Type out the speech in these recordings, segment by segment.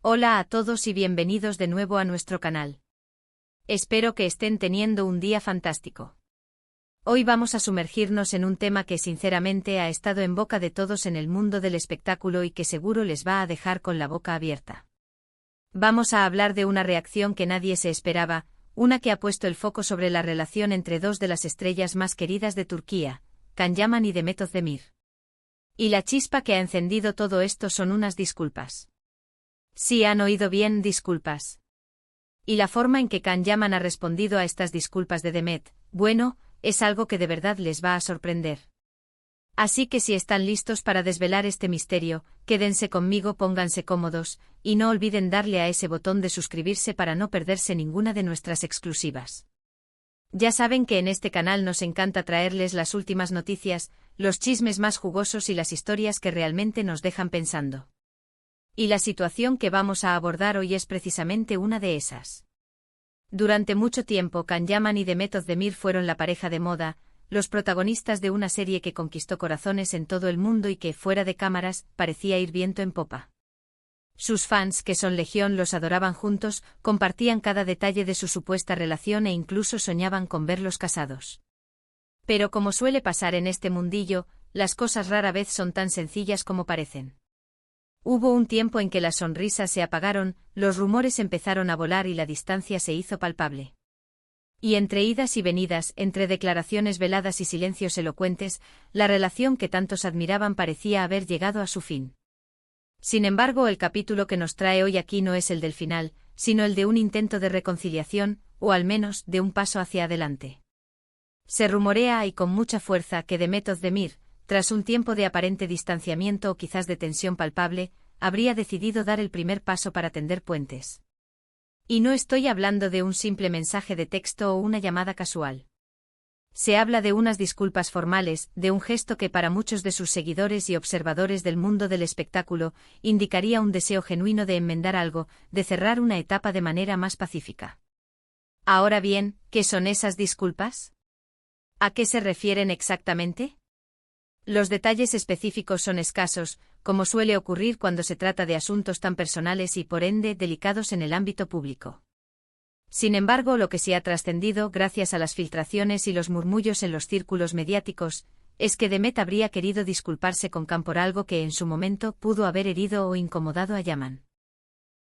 Hola a todos y bienvenidos de nuevo a nuestro canal. Espero que estén teniendo un día fantástico. Hoy vamos a sumergirnos en un tema que sinceramente ha estado en boca de todos en el mundo del espectáculo y que seguro les va a dejar con la boca abierta. Vamos a hablar de una reacción que nadie se esperaba, una que ha puesto el foco sobre la relación entre dos de las estrellas más queridas de Turquía, Can Yaman y Demet Özdemir. Y la chispa que ha encendido todo esto son unas disculpas. Sí, han oído bien, disculpas. Y la forma en que Can Yaman ha respondido a estas disculpas de Demet, bueno, es algo que de verdad les va a sorprender. Así que si están listos para desvelar este misterio, quédense conmigo, pónganse cómodos, y no olviden darle a ese botón de suscribirse para no perderse ninguna de nuestras exclusivas. Ya saben que en este canal nos encanta traerles las últimas noticias, los chismes más jugosos y las historias que realmente nos dejan pensando. Y la situación que vamos a abordar hoy es precisamente una de esas. Durante mucho tiempo Can Yaman y Demet Özdemir fueron la pareja de moda, los protagonistas de una serie que conquistó corazones en todo el mundo y que, fuera de cámaras, parecía ir viento en popa. Sus fans, que son legión, los adoraban juntos, compartían cada detalle de su supuesta relación e incluso soñaban con verlos casados. Pero como suele pasar en este mundillo, las cosas rara vez son tan sencillas como parecen. Hubo un tiempo en que las sonrisas se apagaron, los rumores empezaron a volar y la distancia se hizo palpable. Y entre idas y venidas, entre declaraciones veladas y silencios elocuentes, la relación que tantos admiraban parecía haber llegado a su fin. Sin embargo, el capítulo que nos trae hoy aquí no es el del final, sino el de un intento de reconciliación, o al menos, de un paso hacia adelante. Se rumorea, y con mucha fuerza, que Demet Özdemir, tras un tiempo de aparente distanciamiento o quizás de tensión palpable, habría decidido dar el primer paso para tender puentes. Y no estoy hablando de un simple mensaje de texto o una llamada casual. Se habla de unas disculpas formales, de un gesto que para muchos de sus seguidores y observadores del mundo del espectáculo, indicaría un deseo genuino de enmendar algo, de cerrar una etapa de manera más pacífica. Ahora bien, ¿qué son esas disculpas? ¿A qué se refieren exactamente? Los detalles específicos son escasos, como suele ocurrir cuando se trata de asuntos tan personales y, por ende, delicados en el ámbito público. Sin embargo, lo que sí ha trascendido, gracias a las filtraciones y los murmullos en los círculos mediáticos, es que Demet habría querido disculparse con Can por algo que en su momento pudo haber herido o incomodado a Yaman.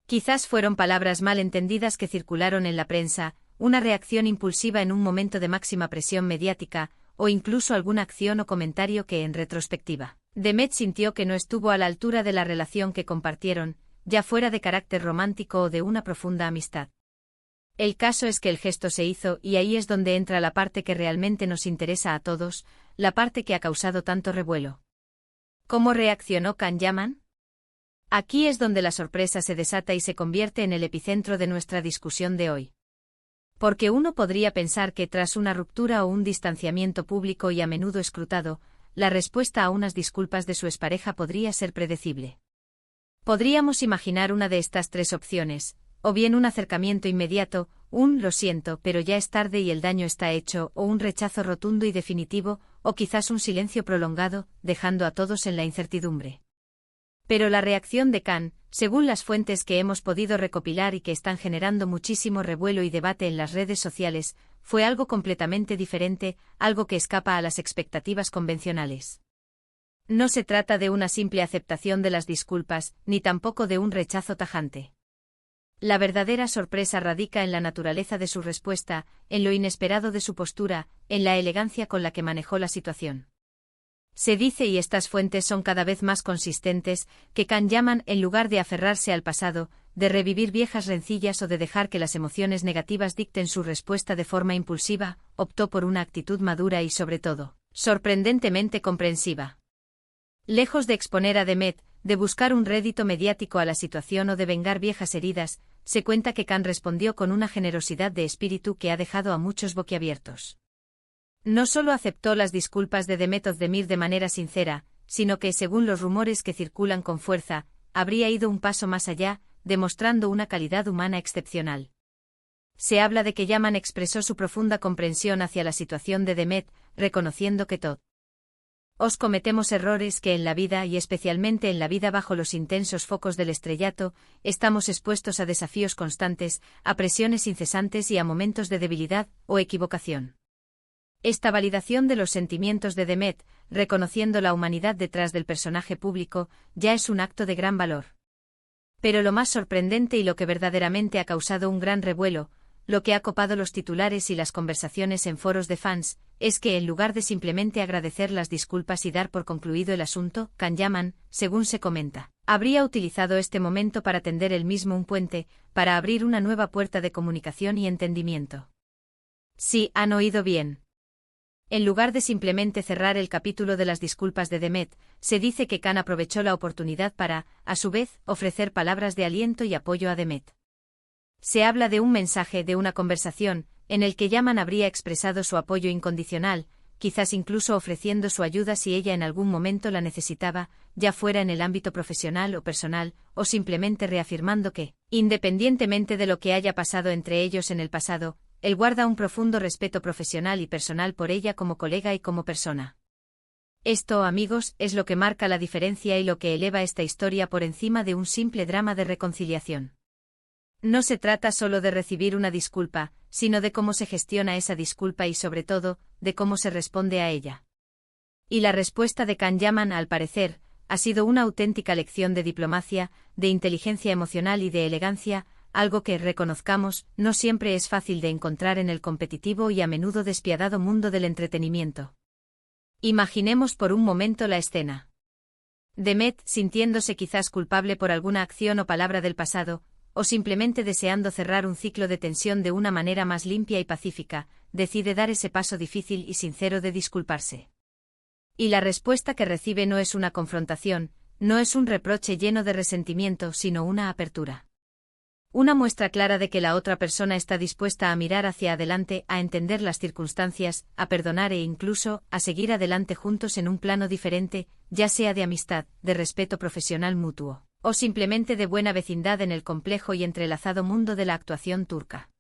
Quizás fueron palabras mal entendidas que circularon en la prensa, una reacción impulsiva en un momento de máxima presión mediática, o incluso alguna acción o comentario que en retrospectiva, Demet sintió que no estuvo a la altura de la relación que compartieron, ya fuera de carácter romántico o de una profunda amistad. El caso es que el gesto se hizo y ahí es donde entra la parte que realmente nos interesa a todos, la parte que ha causado tanto revuelo. ¿Cómo reaccionó Can Yaman? Aquí es donde la sorpresa se desata y se convierte en el epicentro de nuestra discusión de hoy. Porque uno podría pensar que tras una ruptura o un distanciamiento público y a menudo escrutado, la respuesta a unas disculpas de su expareja podría ser predecible. Podríamos imaginar una de estas tres opciones, o bien un acercamiento inmediato, un «lo siento, pero ya es tarde y el daño está hecho», o un rechazo rotundo y definitivo, o quizás un silencio prolongado, dejando a todos en la incertidumbre. Pero la reacción de Can, según las fuentes que hemos podido recopilar y que están generando muchísimo revuelo y debate en las redes sociales, fue algo completamente diferente, algo que escapa a las expectativas convencionales. No se trata de una simple aceptación de las disculpas, ni tampoco de un rechazo tajante. La verdadera sorpresa radica en la naturaleza de su respuesta, en lo inesperado de su postura, en la elegancia con la que manejó la situación. Se dice, y estas fuentes son cada vez más consistentes, que Can Yaman, en lugar de aferrarse al pasado, de revivir viejas rencillas o de dejar que las emociones negativas dicten su respuesta de forma impulsiva, optó por una actitud madura y, sobre todo, sorprendentemente comprensiva. Lejos de exponer a Demet, de buscar un rédito mediático a la situación o de vengar viejas heridas, se cuenta que Can respondió con una generosidad de espíritu que ha dejado a muchos boquiabiertos. No solo aceptó las disculpas de Demet Özdemir de manera sincera, sino que, según los rumores que circulan con fuerza, habría ido un paso más allá, demostrando una calidad humana excepcional. Se habla de que Yaman expresó su profunda comprensión hacia la situación de Demet, reconociendo que todo Os cometemos errores que en la vida y especialmente en la vida bajo los intensos focos del estrellato, estamos expuestos a desafíos constantes, a presiones incesantes y a momentos de debilidad o equivocación. Esta validación de los sentimientos de Demet, reconociendo la humanidad detrás del personaje público, ya es un acto de gran valor. Pero lo más sorprendente y lo que verdaderamente ha causado un gran revuelo, lo que ha copado los titulares y las conversaciones en foros de fans, es que en lugar de simplemente agradecer las disculpas y dar por concluido el asunto, Can Yaman, según se comenta, habría utilizado este momento para tender él mismo un puente, para abrir una nueva puerta de comunicación y entendimiento. Sí, han oído bien. En lugar de simplemente cerrar el capítulo de las disculpas de Demet, se dice que Can aprovechó la oportunidad para, a su vez, ofrecer palabras de aliento y apoyo a Demet. Se habla de un mensaje, de una conversación, en el que Yaman habría expresado su apoyo incondicional, quizás incluso ofreciendo su ayuda si ella en algún momento la necesitaba, ya fuera en el ámbito profesional o personal, o simplemente reafirmando que, independientemente de lo que haya pasado entre ellos en el pasado, él guarda un profundo respeto profesional y personal por ella como colega y como persona. Esto, amigos, es lo que marca la diferencia y lo que eleva esta historia por encima de un simple drama de reconciliación. No se trata solo de recibir una disculpa, sino de cómo se gestiona esa disculpa y sobre todo, de cómo se responde a ella. Y la respuesta de Can Yaman, al parecer, ha sido una auténtica lección de diplomacia, de inteligencia emocional y de elegancia, algo que, reconozcamos, no siempre es fácil de encontrar en el competitivo y a menudo despiadado mundo del entretenimiento. Imaginemos por un momento la escena. Demet, sintiéndose quizás culpable por alguna acción o palabra del pasado, o simplemente deseando cerrar un ciclo de tensión de una manera más limpia y pacífica, decide dar ese paso difícil y sincero de disculparse. Y la respuesta que recibe no es una confrontación, no es un reproche lleno de resentimiento, sino una apertura. Una muestra clara de que la otra persona está dispuesta a mirar hacia adelante, a entender las circunstancias, a perdonar e incluso a seguir adelante juntos en un plano diferente, ya sea de amistad, de respeto profesional mutuo, o simplemente de buena vecindad en el complejo y entrelazado mundo de la actuación turca.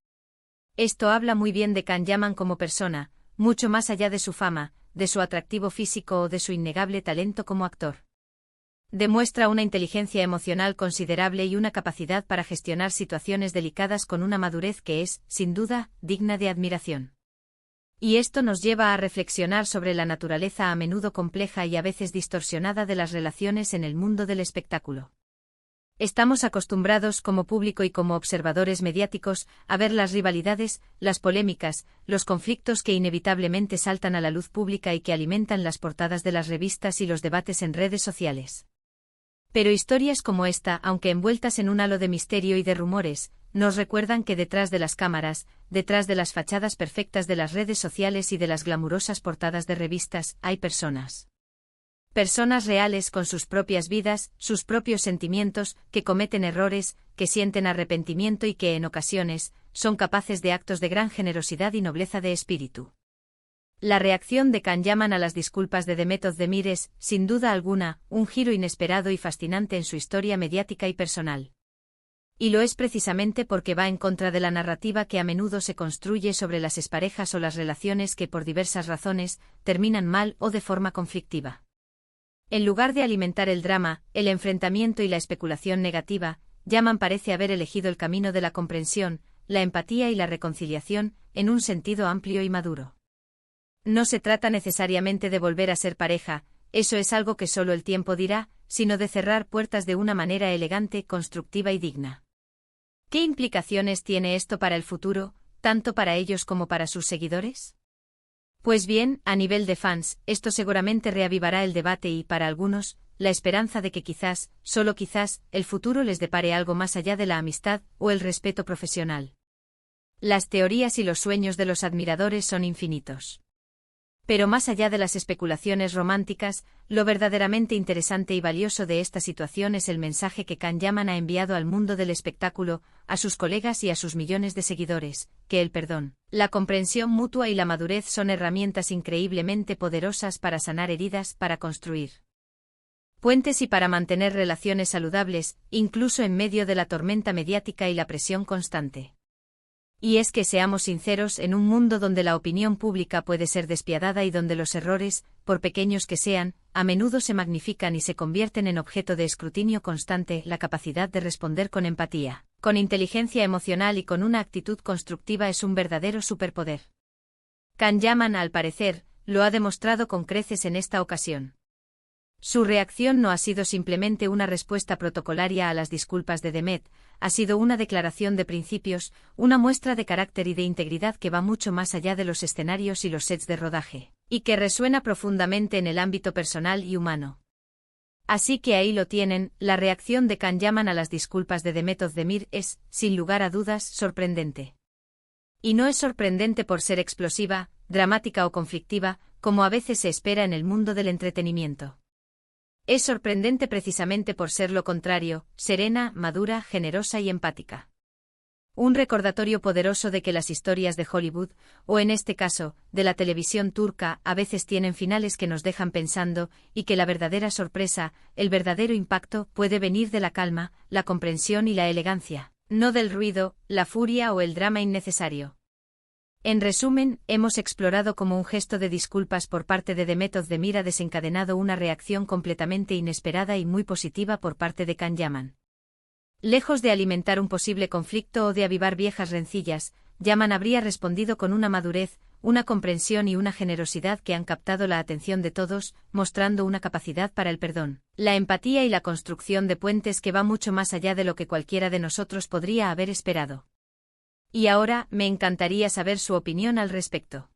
Esto habla muy bien de Can Yaman como persona, mucho más allá de su fama, de su atractivo físico o de su innegable talento como actor. Demuestra una inteligencia emocional considerable y una capacidad para gestionar situaciones delicadas con una madurez que es, sin duda, digna de admiración. Y esto nos lleva a reflexionar sobre la naturaleza a menudo compleja y a veces distorsionada de las relaciones en el mundo del espectáculo. Estamos acostumbrados como público y como observadores mediáticos a ver las rivalidades, las polémicas, los conflictos que inevitablemente saltan a la luz pública y que alimentan las portadas de las revistas y los debates en redes sociales. Pero historias como esta, aunque envueltas en un halo de misterio y de rumores, nos recuerdan que detrás de las cámaras, detrás de las fachadas perfectas de las redes sociales y de las glamurosas portadas de revistas, hay personas. Personas reales con sus propias vidas, sus propios sentimientos, que cometen errores, que sienten arrepentimiento y que en ocasiones son capaces de actos de gran generosidad y nobleza de espíritu. La reacción de Can Yaman a las disculpas de Demet Özdemir es, sin duda alguna, un giro inesperado y fascinante en su historia mediática y personal. Y lo es precisamente porque va en contra de la narrativa que a menudo se construye sobre las exparejas o las relaciones que por diversas razones terminan mal o de forma conflictiva. En lugar de alimentar el drama, el enfrentamiento y la especulación negativa, Yaman parece haber elegido el camino de la comprensión, la empatía y la reconciliación, en un sentido amplio y maduro. No se trata necesariamente de volver a ser pareja, eso es algo que solo el tiempo dirá, sino de cerrar puertas de una manera elegante, constructiva y digna. ¿Qué implicaciones tiene esto para el futuro, tanto para ellos como para sus seguidores? Pues bien, a nivel de fans, esto seguramente reavivará el debate y, para algunos, la esperanza de que quizás, solo quizás, el futuro les depare algo más allá de la amistad o el respeto profesional. Las teorías y los sueños de los admiradores son infinitos. Pero más allá de las especulaciones románticas, lo verdaderamente interesante y valioso de esta situación es el mensaje que Can Yaman ha enviado al mundo del espectáculo, a sus colegas y a sus millones de seguidores, que el perdón, la comprensión mutua y la madurez son herramientas increíblemente poderosas para sanar heridas, para construir puentes y para mantener relaciones saludables, incluso en medio de la tormenta mediática y la presión constante. Y es que seamos sinceros, en un mundo donde la opinión pública puede ser despiadada y donde los errores, por pequeños que sean, a menudo se magnifican y se convierten en objeto de escrutinio constante. La capacidad de responder con empatía, con inteligencia emocional y con una actitud constructiva es un verdadero superpoder. Kanyaman, al parecer, lo ha demostrado con creces en esta ocasión. Su reacción no ha sido simplemente una respuesta protocolaria a las disculpas de Demet, ha sido una declaración de principios, una muestra de carácter y de integridad que va mucho más allá de los escenarios y los sets de rodaje, y que resuena profundamente en el ámbito personal y humano. Así que ahí lo tienen, la reacción de Kanyaman a las disculpas de Demet Özdemir es, sin lugar a dudas, sorprendente. Y no es sorprendente por ser explosiva, dramática o conflictiva, como a veces se espera en el mundo del entretenimiento. Es sorprendente precisamente por ser lo contrario, serena, madura, generosa y empática. Un recordatorio poderoso de que las historias de Hollywood, o en este caso, de la televisión turca, a veces tienen finales que nos dejan pensando, y que la verdadera sorpresa, el verdadero impacto, puede venir de la calma, la comprensión y la elegancia, no del ruido, la furia o el drama innecesario. En resumen, hemos explorado cómo un gesto de disculpas por parte de Demet Özdemir ha desencadenado una reacción completamente inesperada y muy positiva por parte de Kanyaman. Lejos de alimentar un posible conflicto o de avivar viejas rencillas, Yaman habría respondido con una madurez, una comprensión y una generosidad que han captado la atención de todos, mostrando una capacidad para el perdón, la empatía y la construcción de puentes que va mucho más allá de lo que cualquiera de nosotros podría haber esperado. Y ahora, me encantaría saber su opinión al respecto.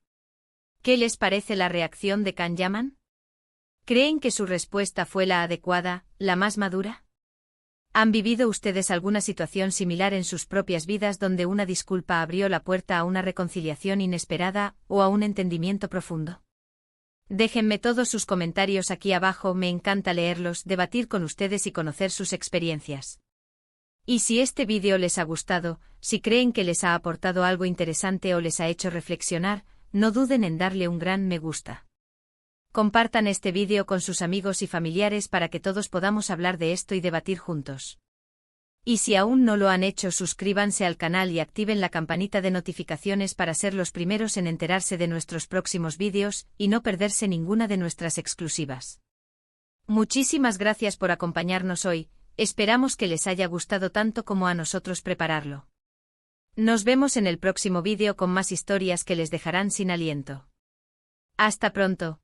¿Qué les parece la reacción de Kanyaman? ¿Creen que su respuesta fue la adecuada, la más madura? ¿Han vivido ustedes alguna situación similar en sus propias vidas donde una disculpa abrió la puerta a una reconciliación inesperada o a un entendimiento profundo? Déjenme todos sus comentarios aquí abajo, me encanta leerlos, debatir con ustedes y conocer sus experiencias. Y si este vídeo les ha gustado, si creen que les ha aportado algo interesante o les ha hecho reflexionar, no duden en darle un gran me gusta. Compartan este vídeo con sus amigos y familiares para que todos podamos hablar de esto y debatir juntos. Y si aún no lo han hecho, suscríbanse al canal y activen la campanita de notificaciones para ser los primeros en enterarse de nuestros próximos vídeos y no perderse ninguna de nuestras exclusivas. Muchísimas gracias por acompañarnos hoy. Esperamos que les haya gustado tanto como a nosotros prepararlo. Nos vemos en el próximo vídeo con más historias que les dejarán sin aliento. Hasta pronto.